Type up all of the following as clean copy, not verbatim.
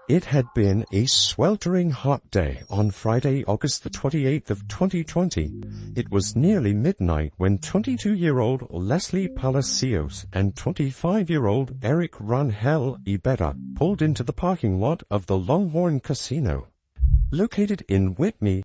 It had been a sweltering hot day on Friday, August the 28th of 2020. It was nearly midnight when 22-year-old Leslie Palacios and 25-year-old Eric Rangel Ibera pulled into the parking lot of the Longhorn Casino, located in Whitney.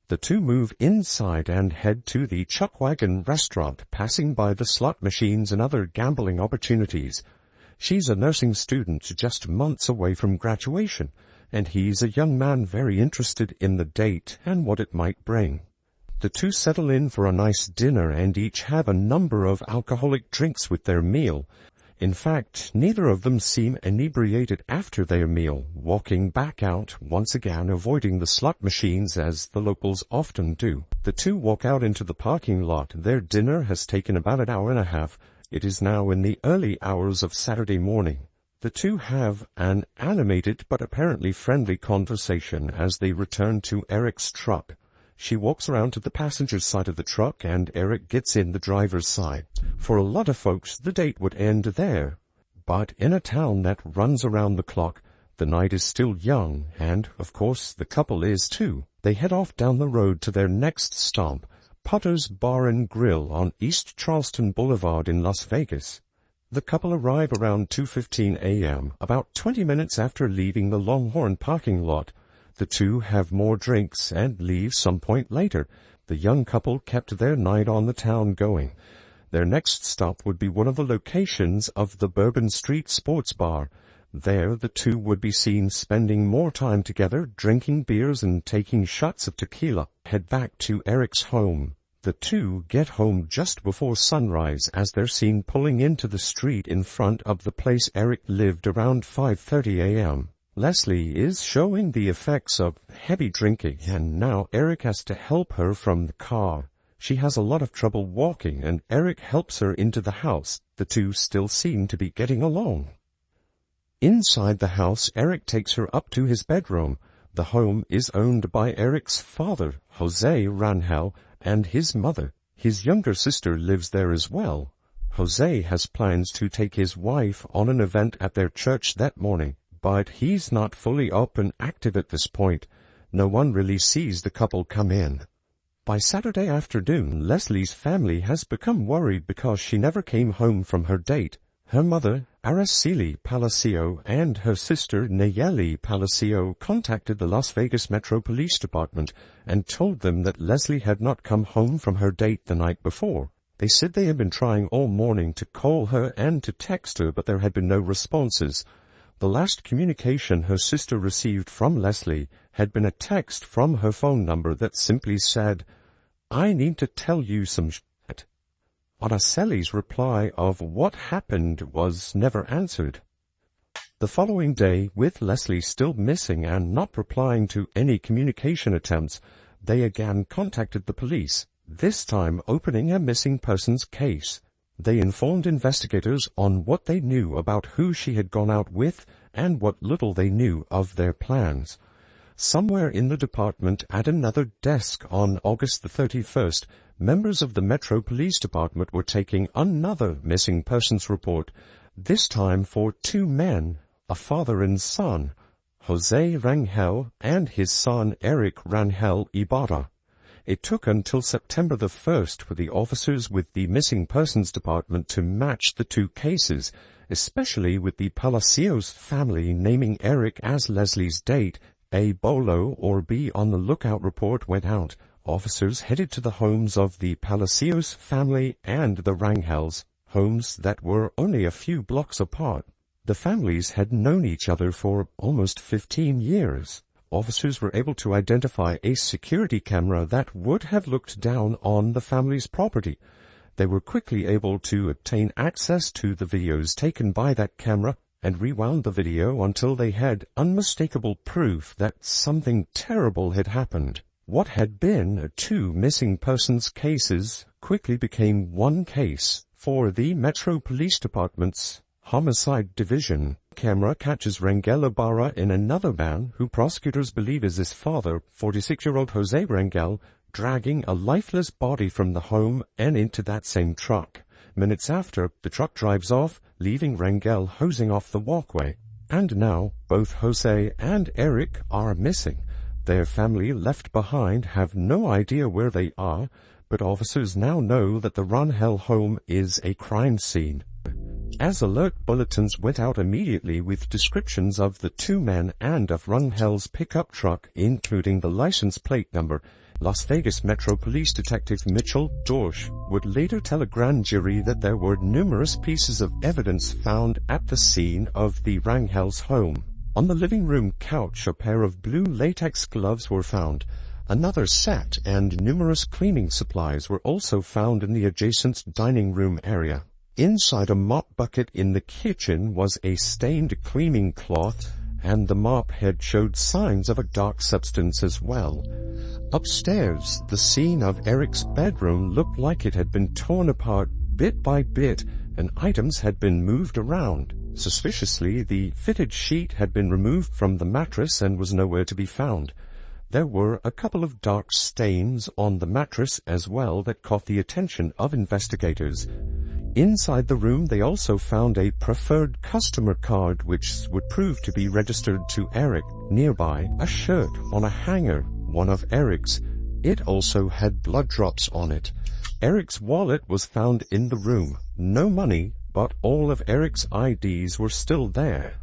The two move inside and head to the Chuckwagon restaurant, passing by the slot machines and other gambling opportunities. She's a nursing student just months away from graduation, and he's a young man very interested in the date and what it might bring. The two settle in for a nice dinner and each have a number of alcoholic drinks with their meal. In fact, neither of them seem inebriated after their meal, walking back out, once again avoiding the slot machines as the locals often do. The two walk out into the parking lot. Their dinner has taken about an hour and a half. It is now in the early hours of Saturday morning. The two have an animated but apparently friendly conversation as they return to Eric's truck. She walks around to the passenger's side of the truck and Eric gets in the driver's side. For a lot of folks, the date would end there. But in a town that runs around the clock, the night is still young and, of course, the couple is too. They head off down the road to their next stop, Potter's Bar and Grill on East Charleston Boulevard in Las Vegas. The couple arrive around 2:15 a.m., about 20 minutes after leaving the Longhorn parking lot. The two have more drinks and leave some point later. The young couple kept their night on the town going. Their next stop would be one of the locations of the Bourbon Street Sports Bar. There, the two would be seen spending more time together, drinking beers and taking shots of tequila. Head back to Eric's home. The two get home just before sunrise as they're seen pulling into the street in front of the place Eric lived around 5:30 a.m. Leslie is showing the effects of heavy drinking, and now Eric has to help her from the car. She has a lot of trouble walking, and Eric helps her into the house. The two still seem to be getting along. Inside the house, Eric takes her up to his bedroom. The home is owned by Eric's father, Jose Rangel, and his mother. His younger sister lives there as well. Jose has plans to take his wife on an event at their church that morning, but he's not fully up and active at this point. No one really sees the couple come in. By Saturday afternoon, Leslie's family has become worried because she never came home from her date. Her mother, Araceli Palacio, and her sister, Nayeli Palacio, contacted the Las Vegas Metro Police Department and told them that Leslie had not come home from her date the night before. They said they had been trying all morning to call her and to text her, but there had been no responses. The last communication her sister received from Leslie had been a text from her phone number that simply said, "I need to tell you some shit." Araceli's reply of what happened was never answered. The following day, with Leslie still missing and not replying to any communication attempts, they again contacted the police, this time opening a missing persons case. They informed investigators on what they knew about who she had gone out with and what little they knew of their plans. Somewhere in the department at another desk on August the 31st, members of the Metro Police Department were taking another missing persons report, this time for two men, a father and son, Jose Rangel and his son Eric Rangel Ibarra. It took until September the 1st for the officers with the Missing Persons Department to match the two cases, especially with the Palacios family naming Eric as Leslie's date. A BOLO or Be on the Lookout report went out. Officers headed to the homes of the Palacios family and the Rangels, homes that were only a few blocks apart. The families had known each other for almost 15 years. Officers were able to identify a security camera that would have looked down on the family's property. They were quickly able to obtain access to the videos taken by that camera and rewound the video until they had unmistakable proof that something terrible had happened. What had been two missing persons cases quickly became one case for the Metro Police Department's Homicide Division. Camera catches Rangel Ibarra in another man who prosecutors believe is his father, 46-year-old Jose Rangel, dragging a lifeless body from the home and into that same truck. Minutes after, the truck drives off, leaving Rangel hosing off the walkway. And now, both Jose and Eric are missing. Their family left behind have no idea where they are, but officers now know that the Rangel home is a crime scene. As alert bulletins went out immediately with descriptions of the two men and of Rangel's pickup truck, including the license plate number, Las Vegas Metro Police Detective Mitchell Dorsch would later tell a grand jury that there were numerous pieces of evidence found at the scene of the Rangel's home. On the living room couch, a pair of blue latex gloves were found. Another set and numerous cleaning supplies were also found in the adjacent dining room area. Inside a mop bucket in the kitchen was a stained cleaning cloth, and the mop head showed signs of a dark substance as well. Upstairs, the scene of Eric's bedroom looked like it had been torn apart bit by bit, and items had been moved around. Suspiciously, the fitted sheet had been removed from the mattress and was nowhere to be found. There were a couple of dark stains on the mattress as well that caught the attention of investigators. Inside the room, they also found a preferred customer card which would prove to be registered to Eric. Nearby, a shirt on a hanger, one of Eric's. It also had blood drops on it. Eric's wallet was found in the room. No money, but all of Eric's IDs were still there.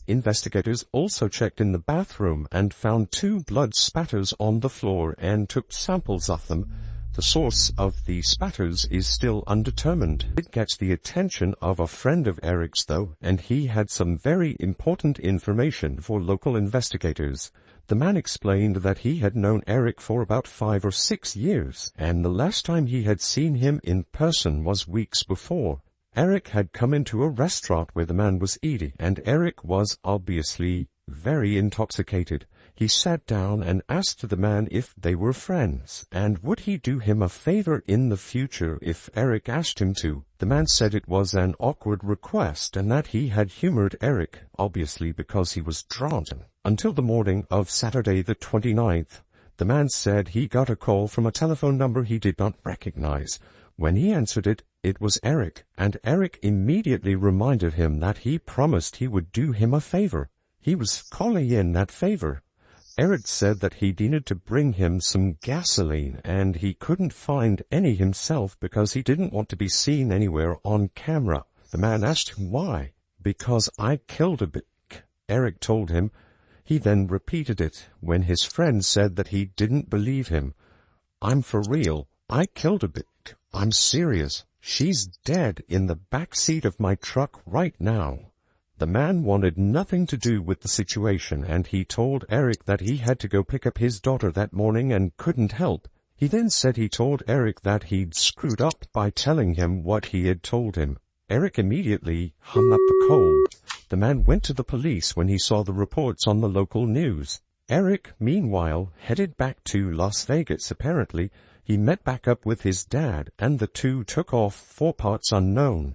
Investigators also checked in the bathroom and found 2 blood spatters on the floor and took samples of them. The source of the spatters is still undetermined. It gets the attention of a friend of Eric's, though, and he had some very important information for local investigators. The man explained that he had known Eric for about 5 or 6 years, and the last time he had seen him in person was weeks before. Eric had come into a restaurant where the man was eating, and Eric was obviously very intoxicated. He sat down and asked the man if they were friends, and would he do him a favor in the future if Eric asked him to. The man said it was an awkward request and that he had humored Eric, obviously because he was drunk. Until the morning of Saturday the 29th, the man said he got a call from a telephone number he did not recognize. When he answered it, it was Eric, and Eric immediately reminded him that he promised he would do him a favor. He was calling in that favor. Eric said that he needed to bring him some gasoline, and he couldn't find any himself because he didn't want to be seen anywhere on camera. The man asked him why. "Because I killed a bick," Eric told him. He then repeated it when his friend said that he didn't believe him. "I'm for real. I killed a bick. I'm serious. She's dead in the back seat of my truck right now." The man wanted nothing to do with the situation, and he told Eric that he had to go pick up his daughter that morning and couldn't help. He then said he told Eric that he'd screwed up by telling him what he had told him. Eric immediately hung up the call. The man went to the police when he saw the reports on the local news. Eric, meanwhile, headed back to Las Vegas. Apparently, he met back up with his dad, and the two took off for parts unknown.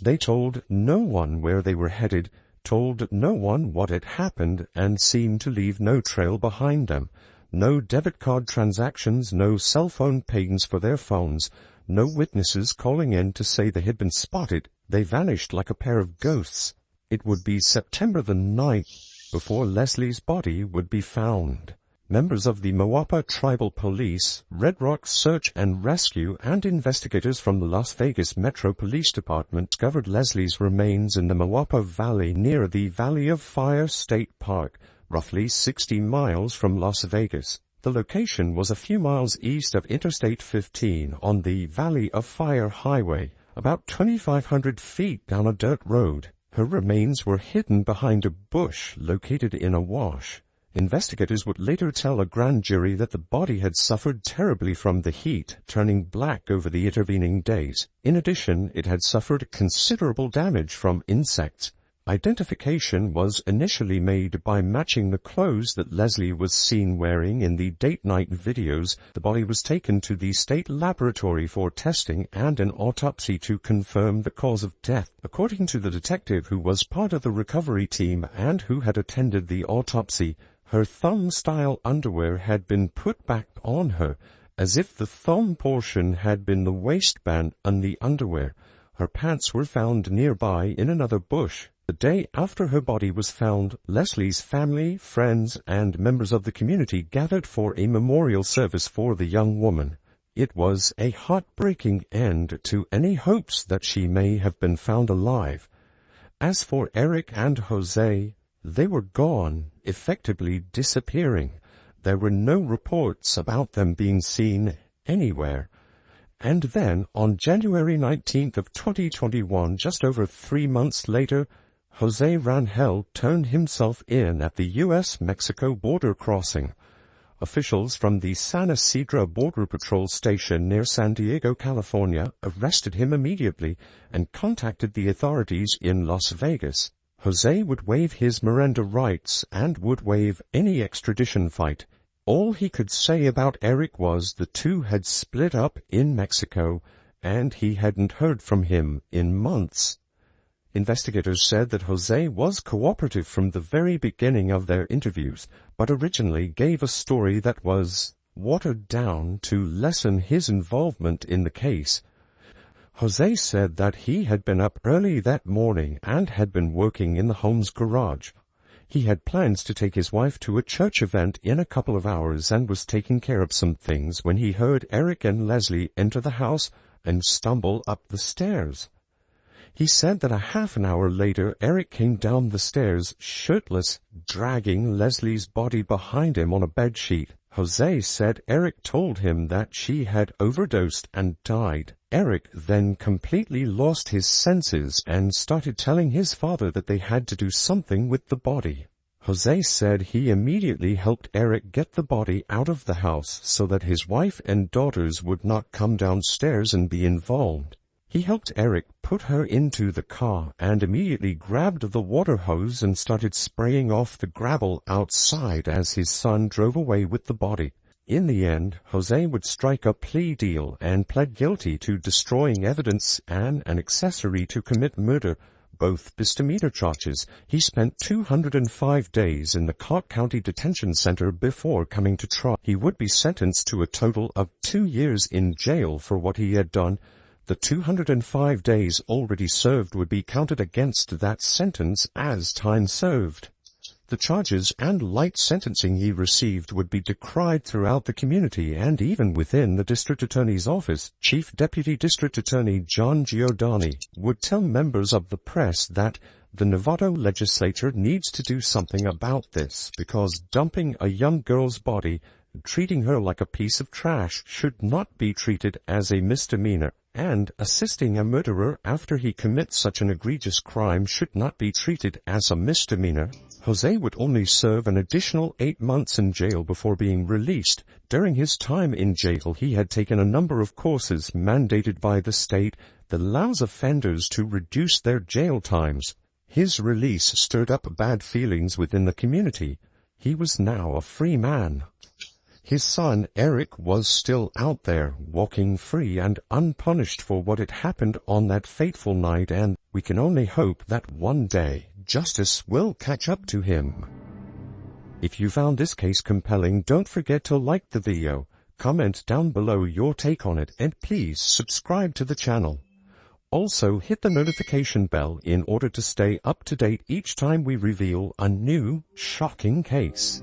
They told no one where they were headed, told no one what had happened, and seemed to leave no trail behind them. No debit card transactions, no cell phone payments for their phones, no witnesses calling in to say they had been spotted. They vanished like a pair of ghosts. It would be September the 9th before Leslie's body would be found. Members of the Moapa Tribal Police, Red Rock Search and Rescue, and investigators from the Las Vegas Metro Police Department discovered Leslie's remains in the Moapa Valley near the Valley of Fire State Park, roughly 60 miles from Las Vegas. The location was a few miles east of Interstate 15 on the Valley of Fire Highway, about 2,500 feet down a dirt road. Her remains were hidden behind a bush located in a wash. Investigators would later tell a grand jury that the body had suffered terribly from the heat, turning black over the intervening days. In addition, it had suffered considerable damage from insects. Identification was initially made by matching the clothes that Leslie was seen wearing in the date-night videos. The body was taken to the state laboratory for testing and an autopsy to confirm the cause of death. According to the detective who was part of the recovery team and who had attended the autopsy, her thumb-style underwear had been put back on her, as if the thumb portion had been the waistband and the underwear. Her pants were found nearby in another bush. The day after her body was found, Leslie's family, friends, and members of the community gathered for a memorial service for the young woman. It was a heartbreaking end to any hopes that she may have been found alive. As for Eric and Jose, they were gone, effectively disappearing. There were no reports about them being seen anywhere. And then, on January 19th of 2021, just over 3 months later, Jose Rangel turned himself in at the U.S.-Mexico border crossing. Officials from the San Isidro Border Patrol station near San Diego, California, arrested him immediately and contacted the authorities in Las Vegas. Jose would waive his Miranda rights and would waive any extradition fight. All he could say about Eric was the two had split up in Mexico, and he hadn't heard from him in months. Investigators said that Jose was cooperative from the very beginning of their interviews, but originally gave a story that was watered down to lessen his involvement in the case. Jose said that he had been up early that morning and had been working in the home's garage. He had plans to take his wife to a church event in a couple of hours and was taking care of some things when he heard Eric and Leslie enter the house and stumble up the stairs. He said that a half an hour later, Eric came down the stairs, shirtless, dragging Leslie's body behind him on a bedsheet. Jose said Eric told him that she had overdosed and died. Eric then completely lost his senses and started telling his father that they had to do something with the body. Jose said he immediately helped Eric get the body out of the house so that his wife and daughters would not come downstairs and be involved. He helped Eric put her into the car and immediately grabbed the water hose and started spraying off the gravel outside as his son drove away with the body. In the end, Jose would strike a plea deal and pled guilty to destroying evidence and an accessory to commit murder, both misdemeanor charges. He spent 205 days in the Clark County Detention Center before coming to trial. He would be sentenced to a total of 2 years in jail for what he had done. The 205 days already served would be counted against that sentence as time served. The charges and light sentencing he received would be decried throughout the community and even within the district attorney's office. Chief Deputy District Attorney John Giordani would tell members of the press that the Nevada legislature needs to do something about this because dumping a young girl's body, treating her like a piece of trash, should not be treated as a misdemeanor, and assisting a murderer after he commits such an egregious crime should not be treated as a misdemeanor. Jose would only serve an additional 8 months in jail before being released. During his time in jail, he had taken a number of courses mandated by the state that allows offenders to reduce their jail times. His release stirred up bad feelings within the community. He was now a free man. His son, Eric, was still out there, walking free and unpunished for what had happened on that fateful night, and we can only hope that one day justice will catch up to him. If you found this case compelling, don't forget to like the video, comment down below your take on it, and please subscribe to the channel. Also, hit the notification bell in order to stay up to date each time we reveal a new, shocking case.